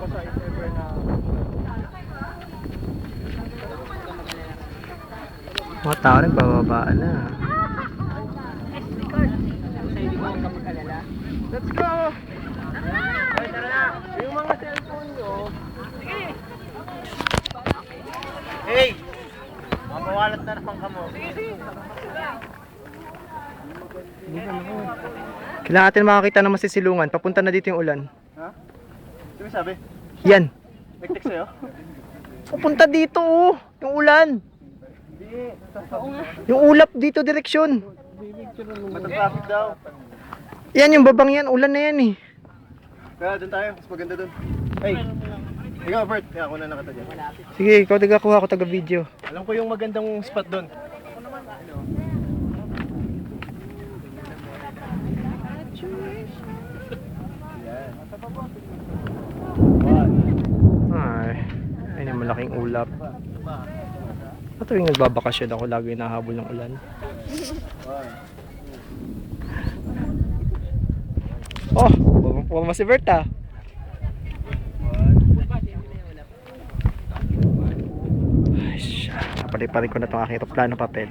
sa if ever na Mga tao nagbababaan na. let's go! Ay, tara na! Yung mga cellphone nyo. Sige! Hey! Mamawalat na naman kamo. Sige, sige! Kailangan natin makakita ng masisilungan. Papunta na dito yung ulan. Ha? Sino sabi? Yan. Nag-text sa'yo? Papunta dito oh. Yung ulan. Hindi. Yung ulap dito direksyon. Matatraffic daw. Yan yung babang yan. Ulan na yan eh. Kaya doon tayo. Mas maganda doon. Hey! Ikaw, Bert. Kaya ako na nakata dyan. Sige, ikaw taga-kuha ko taga-video. Alam ko yung magandang spot doon. Ay, ayun yung malaking ulap. At tuwing nagbabakasyon ako, lagi nahabol ng ulan. Oh, bumang si Berta. Ay, siya. Napaliparin ko na itong aking aeroplano papel.